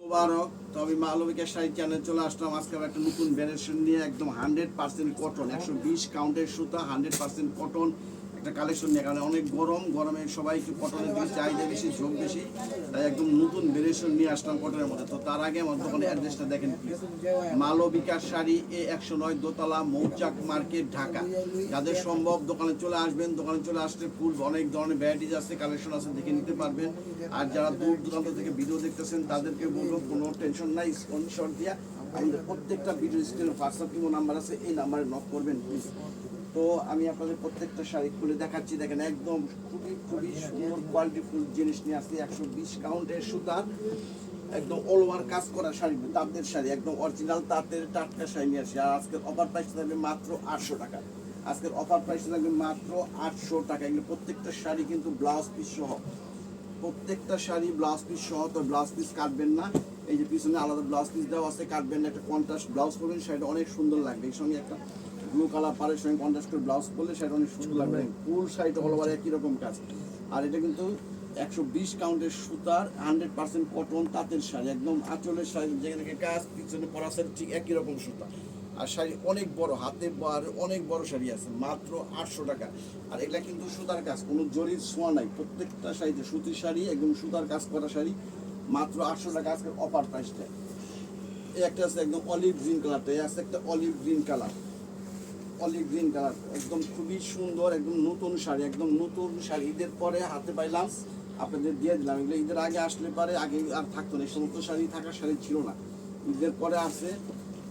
মুবারক। তবে মালবিকা শাড়ি চ্যানেল চলে আসলাম আজকে একটা নতুন ভ্যারিয়েশন নিয়ে, একদম 100% কটন, 120 কাউন্টের সুতা, 100% কটন একটা কালেকশন নিয়ে। কারণ অনেক গরমে সবাই একটু কটনের দিকে চাহিদা বেশি, ঝোঁক বেশি, তাই একদম নতুন ভ্যারিয়েশন নিয়ে আসলাম কটনের মধ্যে। তো তার আগে আমার দোকানের অ্যাড্রেসটা দেখেন প্লিজ। মালবিকা শাড়ি, A109 দোতলা, মৌচাক মার্কেট, ঢাকা। যাদের সম্ভব দোকানে চলে আসবেন। দোকানে চলে আসলে ফুল অনেক ধরনের ভ্যারাইটিস আছে, কালেকশন আছে, দেখে নিতে পারবেন। আর যারা দূর দূরান্ত থেকে ভিডিও দেখতেছেন তাদেরকে বলবো কোনো টেনশন নাই, স্ক্রিনশট দিয়া আমাদের প্রত্যেকটা ভিডিও স্ক্রিনে হোয়াটসঅ্যাপ কিংবা নাম্বার আছে, এই নাম্বারে নক করবেন প্লিজ। তো আমি আপনাদের প্রত্যেকটা শাড়ি খুলে দেখাচ্ছি। দেখেন একদম খুবই সুন্দর কোয়ালিটিফুল জিনিস নিয়ে আসছি। 120 কাউন্টের সুতার একদম অল ওভার কাজ করা শাড়ি, তাঁতের শাড়ি, একদম অরিজিনাল তাঁতের টাটকা শাড়ি নিয়ে আসি। আর আজকের অফার প্রাইস থাকবে মাত্র 800 টাকা। আজকের অফার প্রাইস থাকবে মাত্র 800 টাকা। এগুলো প্রত্যেকটা শাড়ি কিন্তু ব্লাউজ পিস সহ, প্রত্যেকটা শাড়ি ব্লাউজ পিস সহ। তো ব্লাউজ পিস কাটবেন না, এই যে পিছনে আলাদা ব্লাউজ পিস দেওয়া আছে, কাটবেন না। একটা কন্ট্রাস্ট ব্লাউজ করবেন, শাড়িটা অনেক সুন্দর লাগবে। এর সঙ্গে একটা ব্লু কালার পাড়ের সঙ্গে কন্ট্রাস্ট করে ব্লাউজ করলে শাড়িটা অনেক সুন্দর লাগবে। ফুল শাড়িটা হলো একই রকম কাজ। আর এটা কিন্তু 120 কাউন্টের সুতার 100% কটন তাঁতের শাড়ি, একদম আঁচলের শাড়ি যেখানে কাজ, পিছনে পরা শাড়ি ঠিক একই রকম সুতা। আর শাড়ি অনেক বড়, হাতে অনেক বড় শাড়ি আছে, মাত্র 800 টাকা। আর এটা কিন্তু সুতার কাজ, কোনো জরির ছোঁয়া নাই। প্রত্যেকটা শাড়িতে সুতির শাড়ি, একদম সুতার কাজ করা শাড়ি, মাত্র 800 টাকা আজকের অফার প্রাইসটা। এই একটা আছে একদম অলিভ গ্রিন কালারটা, এই আছে একটা olive green colour, olive green colour, একদম খুবই সুন্দর, একদম নতুন শাড়ি, একদম নতুন শাড়ি। ঈদের পরে হাতে পাইলাম, আপনাদের দিয়ে দিলাম। এগুলো ঈদের আগে আসলে পারে, আগে আর থাকতো না, এই সমস্ত শাড়ি থাকার শাড়ি ছিল না, ঈদের পরে আসে।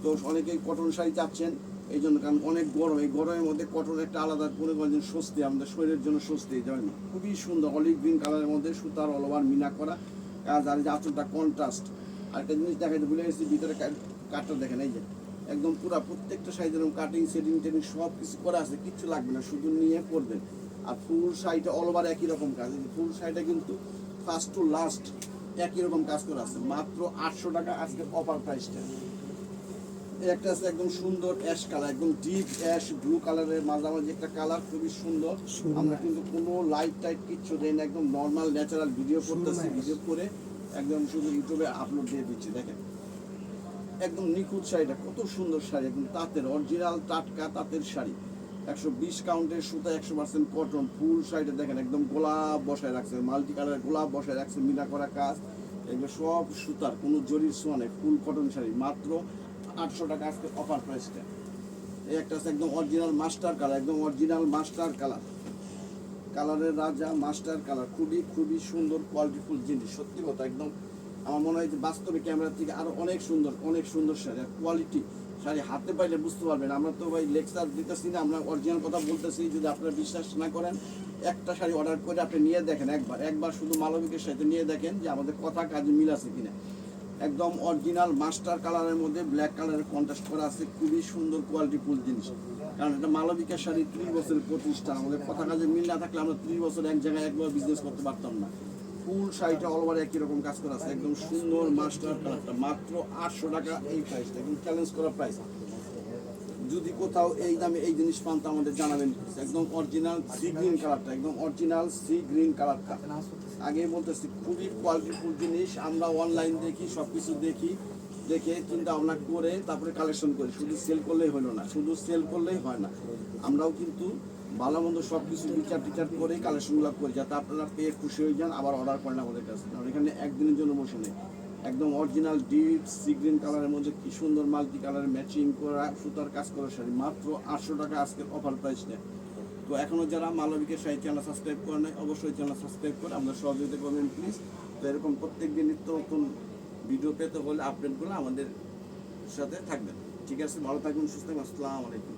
তো অনেকেই কটন শাড়ি চাচ্ছেন এই জন্য, কারণ অনেক গরম, এই গরমের মধ্যে কটন একটা আলাদা মনে করেন স্বস্তি, আমাদের শরীরের জন্য স্বস্তি। এই জন্য খুবই সুন্দর অলিভ গ্রিন কালারের মধ্যে সুতার অল ওভার মিনা করা কাজ। আর যে আঁচলটা কন্ট্রাস্ট। আর একটা জিনিস দেখাইতে ভুলে গেছি, ভিতরে কাঠটা দেখেন, এই যে একদম পুরা প্রত্যেকটা শাড়ি যেরকম কাটিং সেটিং টেটিং সব কিছু করা আছে, কিচ্ছু লাগবে না, শুধু নিয়ে পরবেন। আর ফুল শাড়িটা অল ওভার একই রকম কাজ, ফুল শাড়িটা কিন্তু ফার্স্ট টু লাস্ট একই রকম কাজ করা আছে, মাত্র 800 টাকা আজকের অফার প্রাইসটা। একটা আছে একদম সুন্দর অ্যাশ কালার, একদম ডিপ অ্যাশ ব্লু কালারের মাঝামাঝি একটা কালার, খুবই সুন্দর। আমরা কিন্তু কোনো লাইট টাইট কিচ্ছু দেই না, একদম নর্মাল ন্যাচারাল ভিডিও করতেছি, ভিডিও করে একদম শুধু ইউটিউবে আপলোড দিয়ে দিচ্ছি। দেখেন একদম নিখুঁত শাড়িটা, কত সুন্দর শাড়ি, একদম তাঁতের অরিজিনাল টাটকা তাঁতের শাড়ি, 120 কাউন্টের সুতা, 100% কটন। ফুল শাড়িটা দেখেন একদম গোলাপ বসায় রাখছে, মাল্টি কালারের গোলাপ বসায় রাখছে, মিনা করা কাজ, এগুলো সব সুতার, কোনো জরির ছোঁয়া নেই, ফুল কটন শাড়ি, মাত্র 800 টাকা আজকে অফার প্রাইসটা। এই একটা আছে একদম অরিজিনাল মাস্টার কালার, একদম অরিজিনাল মাস্টার কালার, কালারের রাজা মাস্টার কালার, খুবই সুন্দর কোয়ালিটিফুল জিনিস, সত্যি কথা। একদম আমার মনে হয় যে বাস্তবে ক্যামেরার থেকে আরো অনেক সুন্দর শাড়ি, আর কোয়ালিটি শাড়ি হাতে পাইলে বুঝতে পারবেন। আমরা তো ভাই লেকচার দিতেছি না, আমরা অরিজিনাল কথা বলতেছি। যদি আপনারা বিশ্বাস না করেন, একটা শাড়ি অর্ডার করে আপনি নিয়ে দেখেন, একবার শুধু মালবিকের সাথে নিয়ে দেখেন যে আমাদের কথা কাজে মিল আছে কিনা। একদম অরিজিনাল মাস্টার কালারের মধ্যে ব্ল্যাক কালারের কন্ট্রাস্ট করা আছে, খুবই সুন্দর কোয়ালিটিফুল জিনিস। কারণ এটা মালবিকা শাড়ি 30 বছরের প্রতিষ্ঠান, আমাদের কথা কাজে মিল না থাকলে আমরা 30 বছর এক জায়গায় একবার বিজনেস করতে পারতাম না। ফুল শাড়িটা অল ওভার একই রকম কাজ করা আছে, একদম সুন্দর মাস্টার কালারটা, মাত্র 800 টাকা এই প্রাইসটা, একদম চ্যালেঞ্জ করা প্রাইস। যদি কোথাও এই দামে এই জিনিস পান তো আমাদের জানাবেন। একদম অরিজিনাল সি গ্রিন কালারটা, একদম অরিজিনাল সি গ্রিন কালারটা, আগে বলতেছি খুবই কোয়ালিটিফুল জিনিস। আমরা অনলাইন দেখি, সব কিছু দেখে চিন্তা ভাবনা করে তারপরে কালেকশন করি। শুধু সেল করলেই হলো না, শুধু সেল করলেই হয় না, আমরাও কিন্তু ভালো মন্দ সব কিছু বিচার করে কালেকশনগুলো করি, যাতে আপনারা পেয়ে খুশি হয়ে যান, আবার অর্ডার করেন আমাদের কাছে। কারণ এখানে একদিনের জন্য বসে নেই। একদম অরিজিনাল ডিপ সি গ্রিন কালারের মধ্যে কি সুন্দর মাল্টি কালার ম্যাচিং করা সুতার কাজ করা শাড়ি, মাত্র 800 টাকা আজকের অফার প্রাইস নেয়। তো এখনও যারা মালবিকের শাড়ি চ্যানেল সাবস্ক্রাইব করে নেয়, অবশ্যই চ্যানেল সাবস্ক্রাইব করে আমরা সহযোগিতা করবেন প্লিজ। তো এরকম প্রত্যেক দিন নিত্য নতুন ভিডিও পেতে হলে আপডেটগুলো আমাদের সাথে থাকবেন। ঠিক আছে, ভালো থাকবেন, সুস্থ থাকবেন, আসসালামু আলাইকুম।